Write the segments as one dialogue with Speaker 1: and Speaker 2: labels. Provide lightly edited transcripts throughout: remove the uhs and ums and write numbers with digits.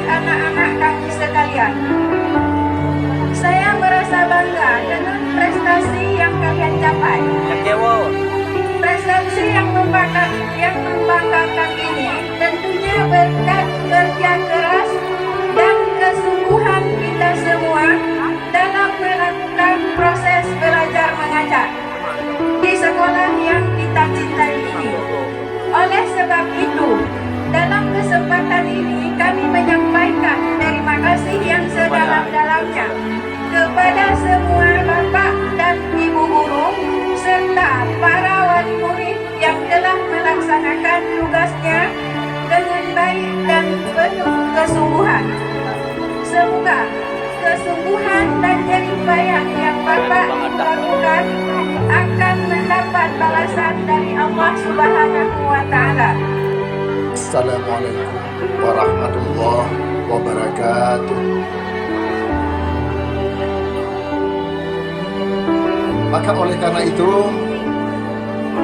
Speaker 1: anak-anak kami sekalian. Saya merasa bangga dengan prestasi yang kalian capai. Prestasi yang membanggakan ini tentunya berkat kerja keras dan kesungguhan kita semua dalam melakukan proses belajar mengajar di sekolah yang kita cintai ini. Oleh sebab itu, dalam kesempatan ini kami menyampaikan terima kasih yang sedalam-dalamnya kepada semua bapak dan ibu guru serta para wali murid yang telah melaksanakan tugasnya dengan baik dan penuh kesungguhan. Semoga kesungguhan dan jerih payah yang bapak lakukan akan mendapat balasan dari Allah Subhanahu wa Ta'ala.
Speaker 2: Assalamualaikum warahmatullahi wabarakatuh. Maka oleh karena itu,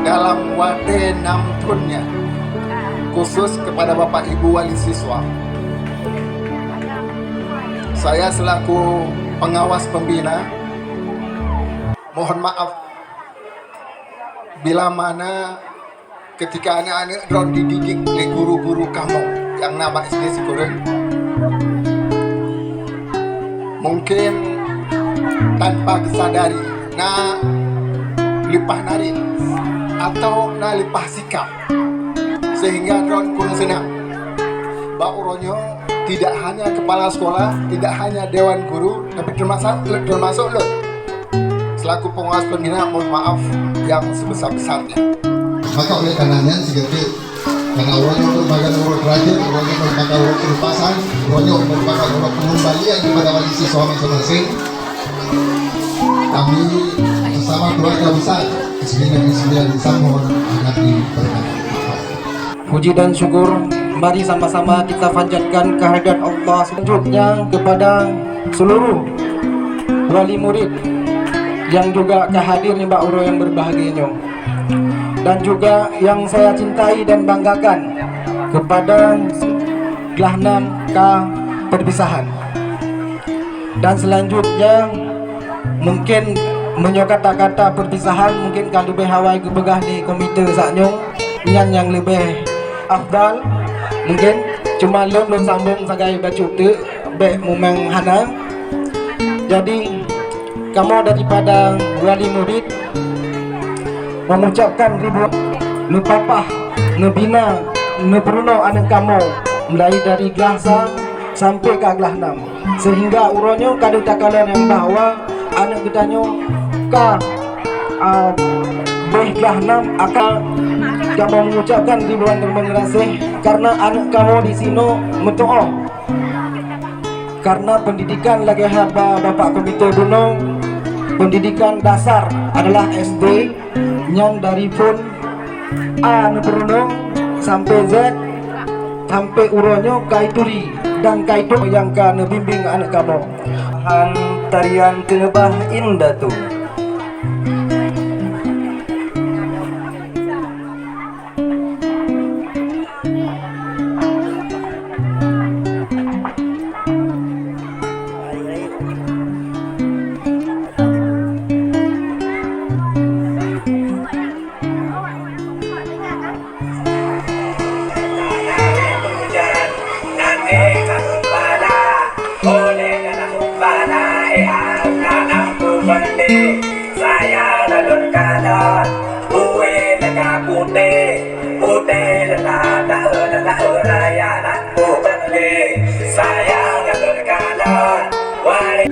Speaker 2: dalam wade namtunnya khusus kepada Bapak Ibu wali siswa, saya selaku pengawas pembina mohon maaf bila mana ketika anak-anak drone dididik oleh guru-guru kamu yang nama SD Sikureng, mungkin tanpa disadari na lipah narin atau na lipah sikap sehingga drone kurang senang. Bauronyo tidak hanya kepala sekolah, tidak hanya dewan guru, tapi termasuk lo selaku pengawas pembina mohon maaf yang sebesar-besarnya. Maka oleh karenanya seperti karena orangnya merupakan urut rajin, orangnya merupakan urut kelupasan, orangnya merupakan urut pengembalian kepada wali siswa masing-masing. Kami bersama keluarga besar SD Negeri 9 Desa mohon agar diberkati.
Speaker 3: Puji dan syukur mari sama-sama kita panjatkan kehadirat Allah selanjutnya kepada seluruh wali murid yang juga kehadir nih Mbak Uro yang berbahagianya, dan juga yang saya cintai dan banggakan kepada kelas 6K perpisahan. Dan selanjutnya mungkin menyokat kata perpisahan mungkin kalau lebih hawai kebegah di komite saknyong yang lebih afdal mungkin cuma belum sambung sebagai bacu tu baik memang hana. Jadi kamu daripada wali murid mengucapkan ribu nepapah nebina neperuno anak kamu mulai dari kelas sampai ke kelas 6 sehingga uronyo kadu takalan yang bahwa anak kitanya ke kelas 6 akan kamu mengucapkan ribuan terima kasih karena anak kamu di sini metu'oh karena pendidikan lagi haba Bapak Komite Gunung. Pendidikan dasar adalah SD yang dari pun A Neberuno sampai Z sampai uronyo kaituri dan kaitu yang ka nebimbing anak kamu. Tarian kenebah indah tuh.
Speaker 4: Saya lalun kanan, uwe naga putih lala raya aku beli. Saya lalun kanan, wali.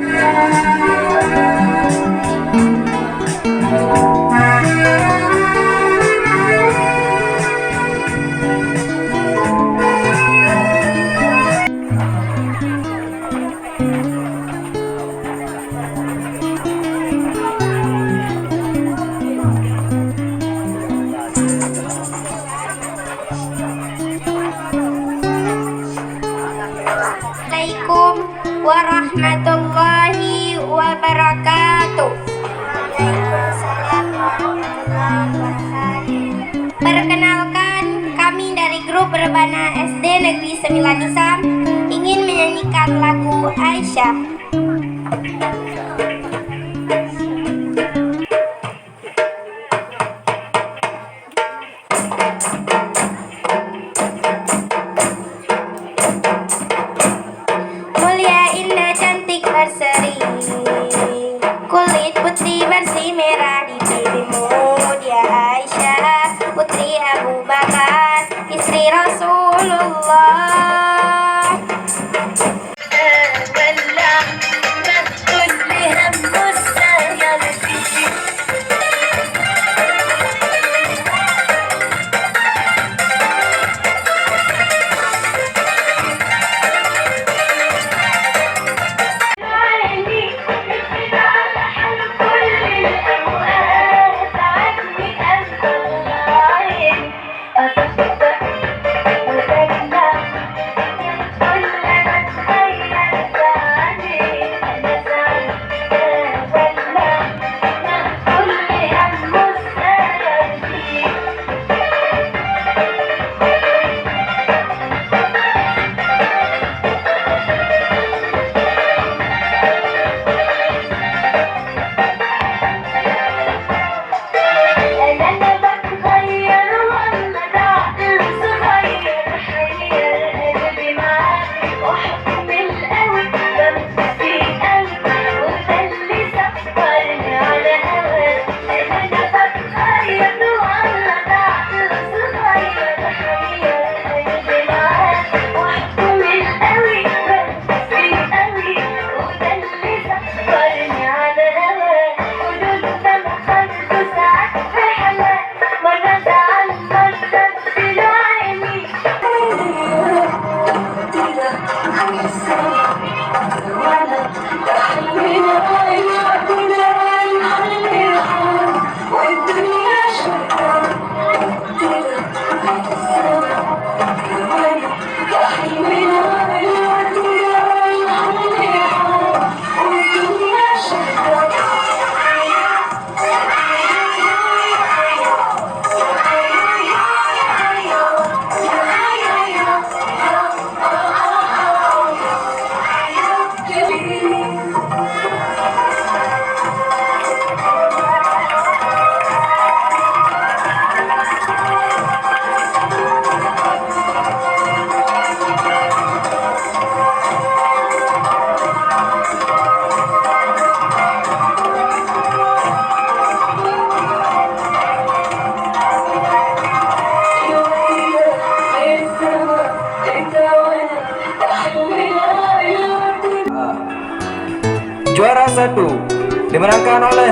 Speaker 5: Assalamualaikum warahmatullahi wabarakatuh. Perkenalkan, kami dari grup Rebana SD Negeri 9 Isam ingin menyanyikan Aisyah. Mulia, indah, cantik, berseri, kulit putih bersih merah di pipimu. Dia Aisyah, putri Abu Bakar, istri Rasulullah.
Speaker 3: Juara 1 dimenangkan oleh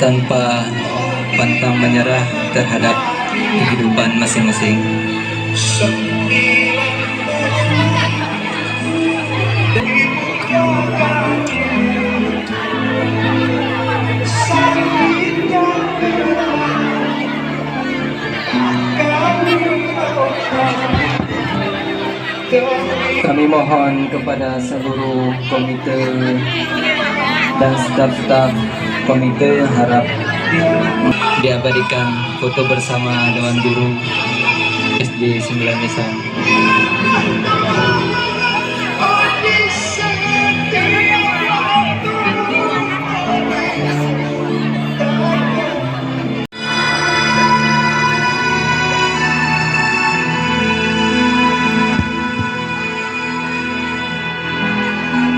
Speaker 6: tanpa pantang menyerah terhadap kehidupan masing-masing. Kami mohon kepada seluruh komite dan staf-staf komite harap diabadikan foto bersama Dewan Guru SD 9 Desa.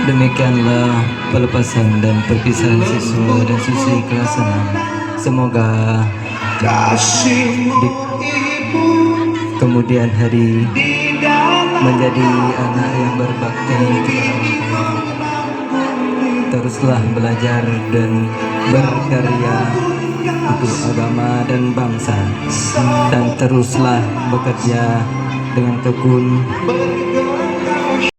Speaker 6: Demikianlah pelepasan dan perpisahan siswa dan siswi kelas 6. Semoga di kemudian hari menjadi anak yang berbakti kepada orang tua. teruslah belajar dan berkarya untuk agama dan bangsa, dan teruslah bekerja dengan tekun